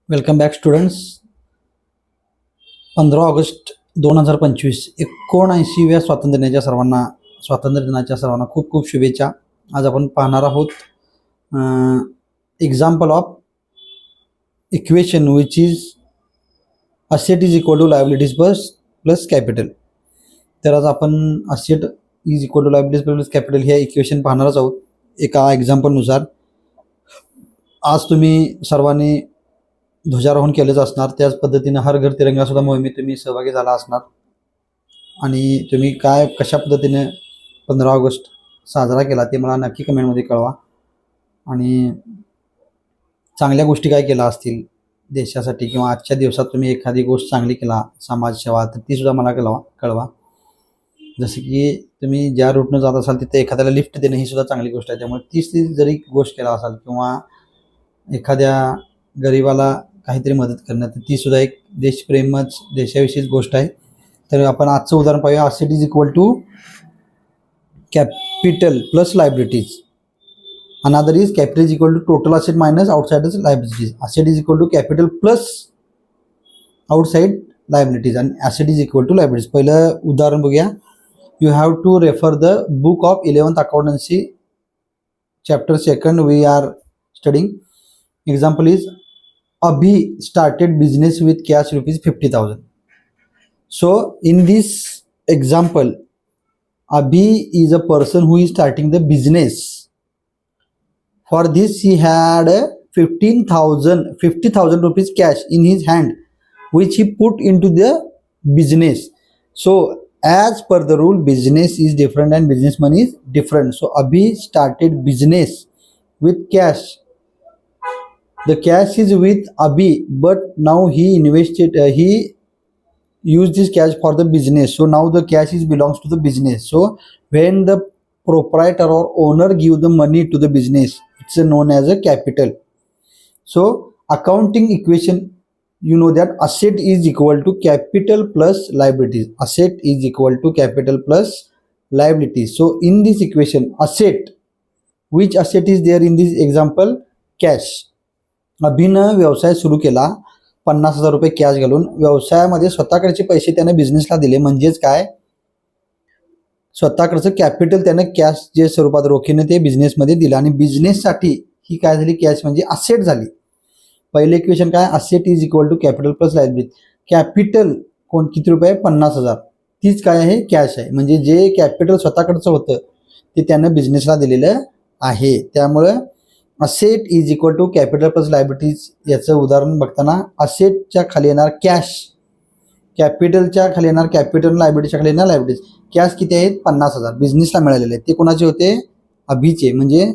Welcome back students. 15 August 2025 79व्या स्वातंत्र्य दिनाच्या सर्वांना खूप खूप शुभेच्छा. आज आपण पाहणार आहोत example of equation which is asset is equal to liabilities plus capital. तर आज आपण asset is equal to liabilities plus capital हे इक्वेशन पाहणारच आहोत एका एक्झाम्पलनुसार. आज तुम्ही सर्वांनी ध्वजारोहण केलेच असणार, त्याच पद्धतीने हर घर तिरंगा सुद्धा मोहिमेत तुम्ही सहभागी झाला असणार आणि तुम्ही काय कशा पद्धतीने 15 ऑगस्ट साजरा केला ते मला नक्की कमेंटमध्ये कळवा. आणि चांगल्या गोष्टी काय केल्या असतील देशासाठी किंवा आजच्या दिवसात तुम्ही एखादी गोष्ट चांगली केला समाजसेवा तर ती सुद्धा मला कळवा. जसे की तुम्ही ज्या रूटनं जात असाल तिथे एखाद्याला लिफ्ट देणं ही सुद्धा चांगली गोष्ट आहे. त्यामुळे तीच जरी गोष्ट केला असाल किंवा एखाद्या गरिबाला काहीतरी मदत करणं तर ती सुद्धा एक देशप्रेमच देशाविषयीच गोष्ट आहे. तर आपण आजचं उदाहरण पाहूया. Asset is equal to capital plus liabilities. Another is capital is equal to total asset minus outside liabilities. Asset is equal to capital plus outside liabilities आणि asset is equal to liabilities. पहिलं उदाहरण बघूया. You have to refer the book of 11th accountancy chapter 2 we are studying. Example is Abhi started business with cash rupees 50,000. So in this example, Abhi is a person who is starting the business. For this he had 50,000 rupees cash in his hand, which he put into the business. So as per the rule, business is different and business money is different. So Abhi started business with cash. The cash is with Abhi, but now he invested. He used this cash for the business. So now the cash belongs to the business. So when the proprietor or owner give the money to the business, it's known as a capital. So accounting equation, you know that asset is equal to capital plus liabilities. Asset is equal to capital plus liabilities. So in this equation, asset, which asset is there in this example? Cash. अभिनं व्यवसाय सुरू केला 50,000 रुपये cash घालून. व्यवसायामध्ये स्वतःकडचे पैसे त्याने बिझनेसला दिले, म्हणजेच काय स्वतःकडचं कॅपिटल त्याने कॅश जे स्वरूपात रोखीने ते बिझनेसमध्ये दिलं आणि बिझनेससाठी ही काय झाली कॅश म्हणजे असेट झाली. पहिले इक्वेशन काय? Asset is equal to capital plus liability. Capital किती रुपये? 50,000. तीच काय आहे? कॅश आहे. म्हणजे जे कॅपिटल स्वतःकडचं होतं ते त्यानं बिझनेसला दिलेलं आहे. त्यामुळं asset is equal to capital plus liabilities. याचं उदाहरण बघताना असेटच्या खाली येणार कॅश, कॅपिटलच्या खाली येणार कॅपिटल, लायबिलिटीच्या खाली येणार लायबिलिटीज. कॅश किती आहेत? 50,000 बिझनेसला मिळालेले आहेत. ते कोणाचे होते? अभिचे, म्हणजे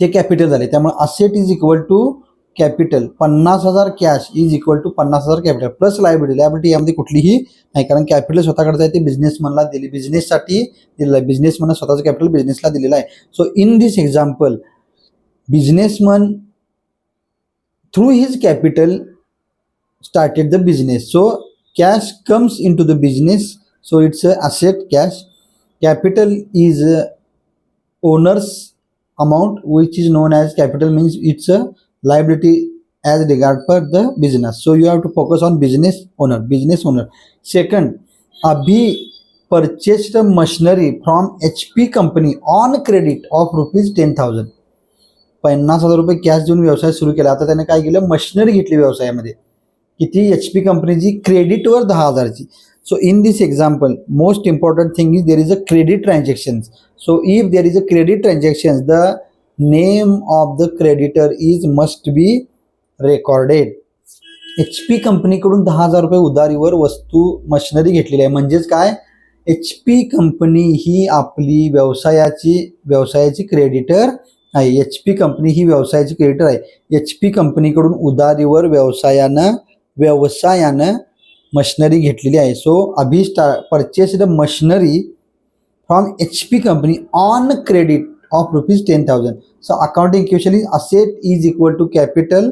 ते कॅपिटल झाले. त्यामुळे asset is equal to capital 50,000 cash is equal to 50,000 capital plus liability. Liability यामध्ये कुठलीही नाही, कारण कॅपिटल स्वतःकडचं आहे ते बिझनेसमनला दिली, बिझनेससाठी दिलेलं आहे. बिझनेसमन स्वतःचं कॅपिटल बिझनेसला दिलेलं आहे. So in this example, businessman through his capital started the business. So cash comes into the business, so it's a asset cash. Capital is owner's amount, which is known as capital, means it's a liability as regard per the business. So you have to focus on business owner. Second, Abhi purchased a machinery from HP company on credit of rupees 10,000. 50,000 रुपये cash देऊन व्यवसाय सुरू केला. आता त्याने काय केलं? Machinery घेतली व्यवसायामध्ये. किती? HP कंपनीची, क्रेडिटवर 10,000ची. So in this example most important thing is there is a credit transaction. So if there is a credit transaction, the name of the creditor is must be recorded. HP कंपनीकडून 10,000 रुपये उधारीवर वस्तू machinery घेतलेली आहे. म्हणजेच काय? HP company ही आपली व्यवसायाची क्रेडिटर आहे. HP कंपनी ही व्यवसायाची क्रेडिटर आहे. HP कंपनीकडून उधारीवर व्यवसायानं मशिनरी घेतलेली आहे. So Abhi purchased machinery from HP company on credit of rupees 10,000. So accounting equation is asset is equal to capital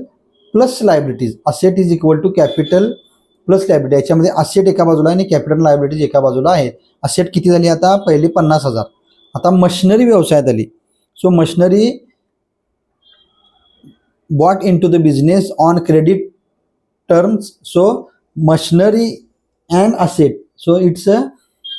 plus liabilities. Asset is equal to capital plus liability. याच्यामध्ये asset एका बाजूला आणि capital liabilities एका बाजूला आहेत. Asset किती झाली? आता पहिले 50,000. आता मशिनरी व्यवसायात आली. So machinery bought into the business on credit terms. So machinery and asset, so it's a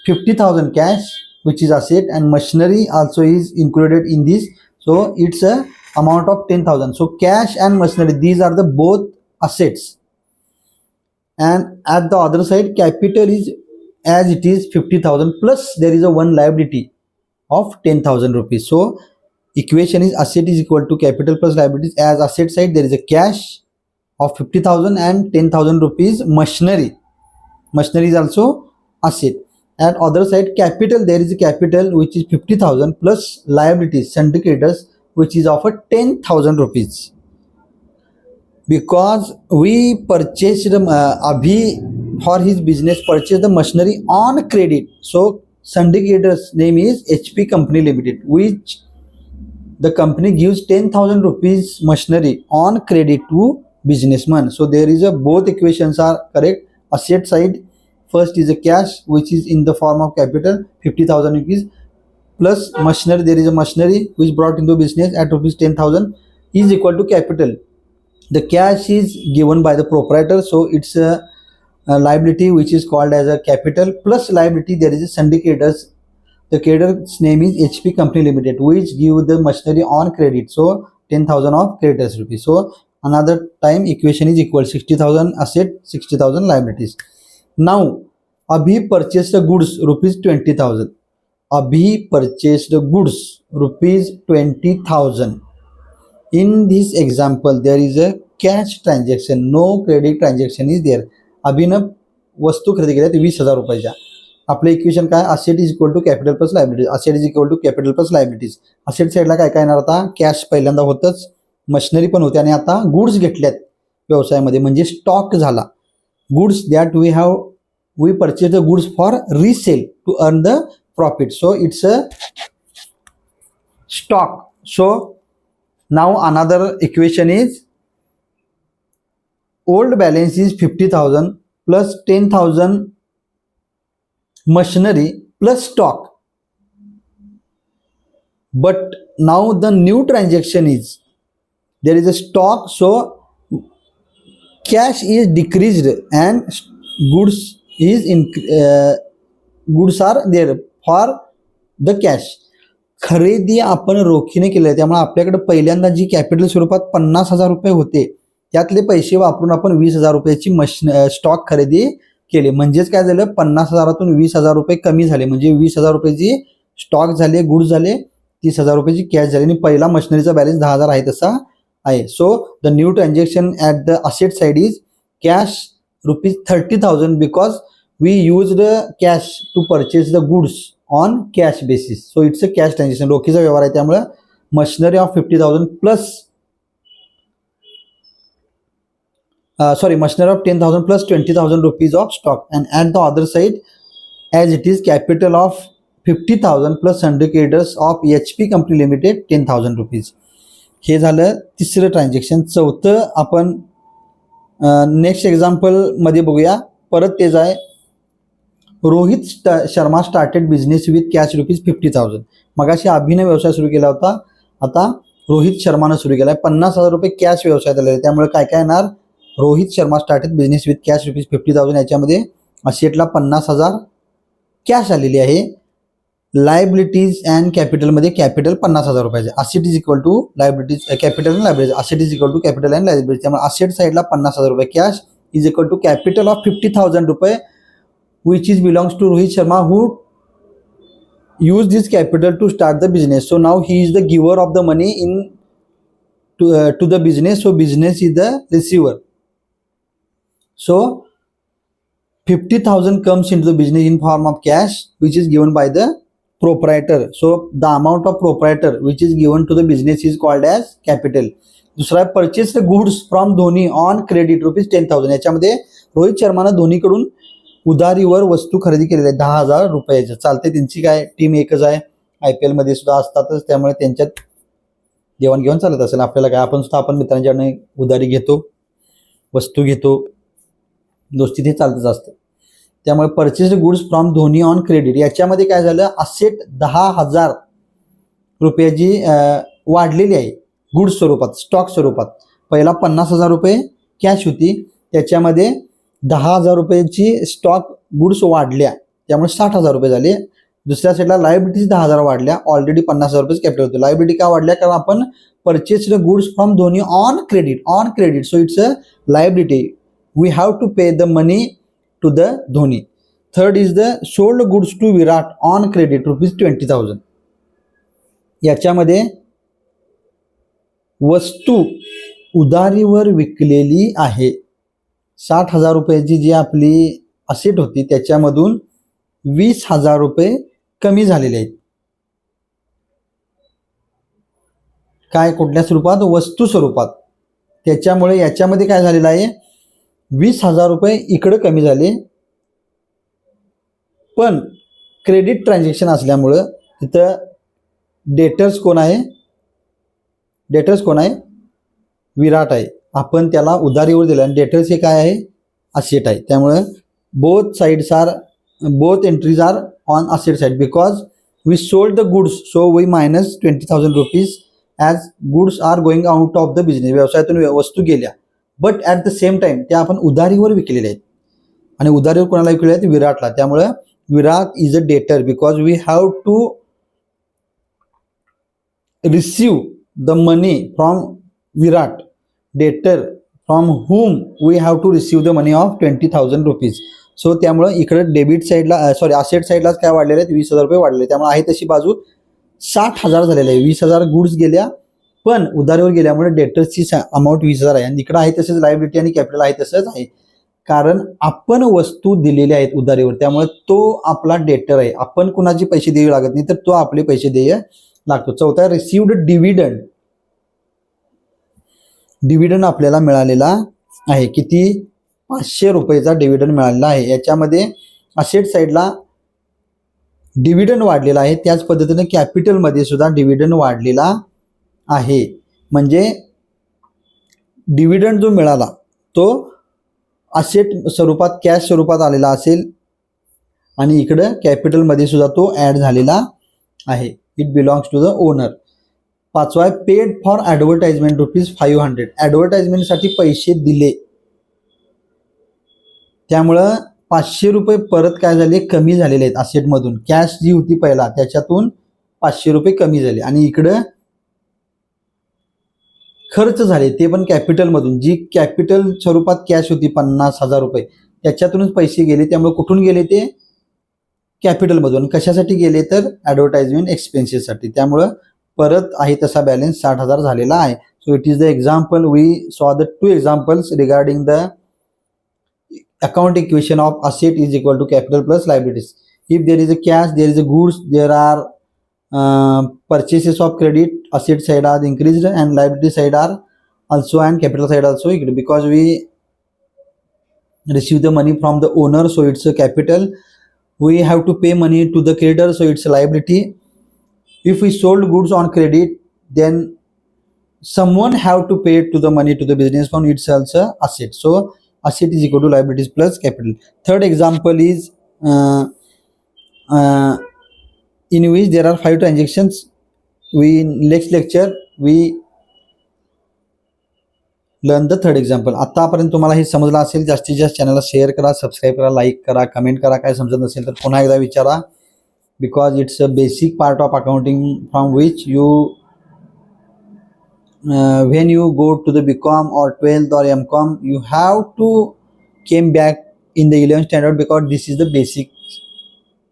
50,000 cash which is asset, and machinery also is included in this, so it's a amount of 10,000. So cash and machinery, these are the both assets, and at the other side capital is as it is 50,000 plus there is a one liability of 10,000 rupees. So equation is asset is equal to capital plus liabilities. As asset side there is a cash of 50,000 and 10,000 rupees machinery. Machinery is also asset. At other side capital, there is a capital which is 50,000 plus liabilities, syndicators, which is of a 10,000 rupees. Because we purchased Abhi for his business purchased the machinery on credit. So syndicator's name is HP Company Limited, which the company gives 10,000 rupees machinery on credit to businessman. So there is a both equations are correct. Asset side first is a cash which is in the form of capital 50,000 rupees plus machinery, there is a machinery which brought into business at rupees 10,000 is equal to capital. The cash is given by the proprietor, so it's a liability which is called as a capital plus liability. There is a syndicators. The creditor's name is HP Company Limited, which give the machinery on credit. So 10,000 of creditors rupees. So another time equation is equal 60,000 asset, 60,000 liabilities. Now Abhi purchased the goods rupees 20,000. Abhi purchased the goods rupees 20,000. In this example there is a cash transaction, no credit transaction is there. अभिनं वस्तू खरेदी केल्या 20,000 रुपयाच्या. आपलं equation काय, asset is equal to capital plus liabilities. Asset is equal to capital plus liabilities. Asset साईडला काय काय येणार आता, कॅश पहिल्यांदा होतच, मशिनरी पण होते, आणि आता गुड्स घेतल्यात व्यवसायामध्ये म्हणजे स्टॉक झाला. Goods that we purchase the goods for resale to earn the profit. So it's a stock. So now another equation is old balance is 50,000 plus 10,000 machinery plus stock. But now the new transaction is there is a stock, so cash is decreased and goods goods are there for the cash. खरेदी आपण रोखीने केले, त्यामुळे आपल्याकडे पहिल्यांदा जी capital स्वरूपात 50,000 रुपये होते त्यातले पैसे वापरून आपण 20,000 रुपयाची स्टॉक खरेदी केले. म्हणजेच काय झालं, 50,000तून 20,000 रुपये कमी झाले, म्हणजे 20,000 रुपयाची स्टॉक झाले, गुड्स झाले, 30,000 रुपयाची कॅश झाली, आणि पहिला मशिनरीचा बॅलन्स 10,000 आहे तसा आहे. So the new transaction at the asset side is cash rupees 30,000 because we use the cash to purchase the goods on cash basis. So it's a cash transaction, रोखीचा व्यवहार आहे. त्यामुळे machinery of 50,000 plus machinery of 10,000 plus 20,000 rupees of stock, and at the other side as it is capital of 50,000 plus syndicators of HP Company Limited 10,000 rupees. हे झालं तिसरं transaction. चौथं आपण next example मध्ये बघूया. परत तेच आहे, Rohit Sharma started business with cash rupees 50,000. मगाशी अभिनय व्यवसाय सुरू केला होता, आता रोहित शर्मानं सुरू केला आहे. 50,000 रुपये कॅश व्यवसायात आले, त्यामुळे काय काय येणार, Rohit Sharma started business with cash rupees 50,000. याच्यामध्ये असेटला 50,000 कॅश आलेली आहे. लायबिलिटीज अँड कॅपिटलमध्ये कॅपिटल 50,000 रुपयाचे. Asset is equal to liabilities, capital and liabilities. Asset is equal to capital and liabilities. त्यामुळे असेट साईडला 50,000 रुपये cash is equal to capital of 50,000 रुपये which is belongs to Rohit Sharma who use this capital to start the business. So now he is the giver of the money into the business. So business is the receiver. So 50,000 comes into the business in form of cash which is given by the proprietor. So the amount of proprietor which is given to the business is called as capital. दुसरा purchase the goods from Dhoni on credit rupees 10,000. याच्यामध्ये रोहित शर्मानं धोनीकडून उधारीवर वस्तू खरेदी केलेली आहे 10,000 रुपयाच्या. चालते, त्यांची काय टीम एकच आहे, IPL मध्ये सुद्धा असतातच, त्यामुळे त्यांच्यात देवाणघेवाण चालत असेल. आपल्याला काय, आपण सुद्धा आपण मित्रांच्याकडून उधारी घेतो, वस्तू घेतो, दोस्ती ते चालतच असतं. त्यामुळे purchased goods from Dhoni on credit. याच्यामध्ये काय झालं, असेट 10,000 रुपयाची वाढलेली आहे गुड्स स्वरूपात, स्टॉक स्वरूपात, पहिला 50,000 रुपये कॅश होती, त्याच्यामध्ये 10,000 रुपयाची स्टॉक गुड्स वाढल्या, त्यामुळे 60,000 रुपये झाले. दुसऱ्या साईडला लायबिलिटीज 10,000 वाढल्या, ऑलरेडी 50,000 रुपये कॅपिटल होते. लायबिलिटी का वाढल्या? कारण आपण purchased goods from Dhoni on credit, so it's a liability. We have to pay the money to the Dhoni. Third is the sold goods to Virat on credit ₹20,000. याच्यामध्ये वस्तू उधारीवर विकलेली आहे. 60,000 रुपयाची जी आपली असेट होती त्याच्यामधून 20,000 रुपये कमी झालेले आहेत. काय? कुठल्या स्वरूपात? वस्तू स्वरूपात. त्याच्यामुळे याच्यामध्ये काय झालेलं आहे, 20,000 रुपये इकडे कमी झाले, पण क्रेडिट ट्रान्झॅक्शन असल्यामुळं तिथं डेटर्स कोण आहे? विराट आहे. आपण त्याला उधारीवर दिलं आणि डेटर्स हे काय आहे? असेट आहे. त्यामुळं both entries are on asset side because we sold the goods, so we minus 20,000 rupees as goods are going out of the business. व्यवसायातून वस्तू गेल्या, but at the same time त्या आपण उधारीवर विकलेल्या आहेत. आणि उधारीवर कोणाला विकलेल्या आहेत? विराटला. त्यामुळं विराट is a debtor because we have to receive the money from Virat. Debtor from whom we have to receive the money of 20,000 rupees. So त्यामुळं इकडे डेबिट साईडला असेट साईडलाच काय वाढलेले आहेत? 20,000 रुपये वाढलेले. त्यामुळे आहे तशी बाजू 60,000 झालेले आहे. 20,000 गुड्स गेल्या, पण उधारीवर गेल्यामुळे डेटर्सची अमाऊंट 20,000 आहे. आणि इकडे आहे तसेच लायबिलिटी आणि कॅपिटल आहे तसंच आहे, कारण आपण वस्तू दिलेल्या आहेत उधारीवर, त्यामुळे तो आपला डेटर आहे. आपण कुणाचे पैसे द्यावे लागत नाही, तर तो आपले पैसे देय लागतो. चौथा, रिसिव्ड डिव्हिडंड. डिव्हिडंड आपल्याला मिळालेला आहे. किती? 500 रुपयेचा डिव्हिडंड मिळालेला आहे. याच्यामध्ये असेट साईडला डिव्हिडंड वाढलेला आहे, त्याच पद्धतीने कॅपिटलमध्ये सुद्धा डिव्हिडंड वाढलेला आहे. म्हणजे डिव्हिडंड जो मिळाला तो असेट स्वरूपात, कॅश स्वरूपात आलेला असेल, आणि इकडं कॅपिटलमध्ये सुद्धा तो ॲड झालेला आहे. It belongs to the owner. पाचवा आहे पेड फॉर ॲडव्हर्टाइजमेंट ₹500. ॲडव्हर्टाइजमेंटसाठी पैसे दिले, त्यामुळं 500 रुपये परत काय झाले? कमी झालेले आहेत असेटमधून. कॅश जी होती पहिला त्याच्यातून 500 रुपये कमी झाले, आणि इकडं खर्च झाले ते पण कॅपिटलमधून. जी कॅपिटल स्वरूपात कॅश होती 50,000 रुपये त्याच्यातूनच पैसे गेले. त्यामुळे कुठून गेले ते? कॅपिटलमधून. कशासाठी गेले? तर ॲडव्हर्टाइजमेंट एक्सपेन्सेससाठी. त्यामुळं परत आहे तसा बॅलन्स 60,000 झालेला आहे. So it is the example. We saw the 2 examples regarding the account equation of asset is equal to capital plus liabilities. If there is a cash, there is a goods, there are purchases of credit, asset side are increased and liability side are also, and capital side also increased, because we receive the money from the owner, so it's a capital. We have to pay money to the creditor, so it's a liability. If we sold goods on credit, then someone have to pay to the money to the business fund, it's also asset. So asset is equal to liabilities plus capital. Third example is in which there are 5 transactions. Next lecture we learn the third example. आतापर्यंत तुम्हाला हे समजलं असेल. जास्तीत जास्त चॅनलला share करा, subscribe करा, लाईक करा, कमेंट करा. काय समजत नसेल तर पुन्हा एकदा विचारा, because it's a basic part of accounting from which you when you go to the BCom or 12th or MCom, you have to came back in the 11th standard, because this is the basic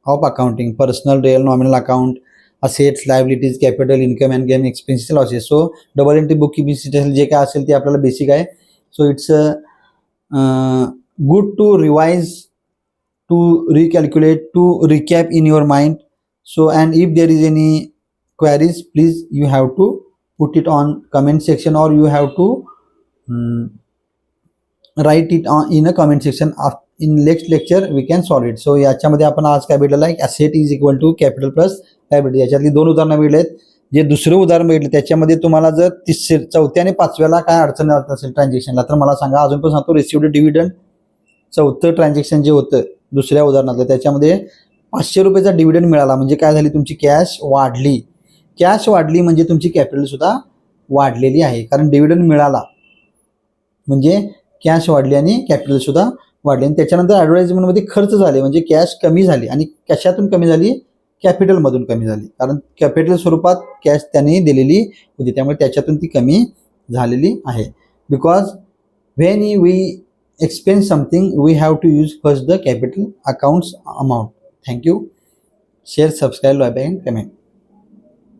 of accounting: personal, real, nominal account, assets, liabilities, capital, income and gain, expenses, losses. So double entry bookkeeping जे काय असेल ते आपल्याला basic आहे. So it's good to revise, to recalculate, to recap in your mind. So, and if there is any queries, please you have to put it on comment section, or you have to write it on in a comment section. In next lecture we can solve it. So याच्यामध्ये आपण आज काय भेटलेलं आहे? asset is equal to capital plus liability. याच्यातली 2 उदाहरणं भेटले आहेत. जे दुसरे उदाहरण भेटले त्याच्यामध्ये तुम्हाला जर चौथ्या आणि 5व्याला काय अडचण येत असेल ट्रान्झॅक्शनला, तर मला सांगा. अजून पण सांगतो, रिसिव्ड डिव्हिडंड चौथं ट्रान्झॅक्शन जे होतं दुसऱ्या उदाहरणातलं, त्याच्यामध्ये 500 रुपयाचा डिव्हिडंड मिळाला. म्हणजे काय झाली? तुमची कॅश वाढली म्हणजे तुमची कॅपिटल सुद्धा वाढलेली आहे, कारण डिव्हिडंड मिळाला. म्हणजे कॅश वाढली आणि कॅपिटल सुद्धा वाढले. आणि त्याच्यानंतर ॲडव्हर्टाइजमेंटमध्ये खर्च झाले म्हणजे कॅश कमी झाली. आणि कशातून कमी झाली? कॅपिटलमधून कमी झाली, कारण कॅपिटल स्वरूपात कॅश त्यांनी दिलेली होती, त्यामुळे त्याच्यातून ती कमी झालेली आहे. Because when we expense something we have to use first the capital accounts amount. Thank you. Share, subscribe, like and comment.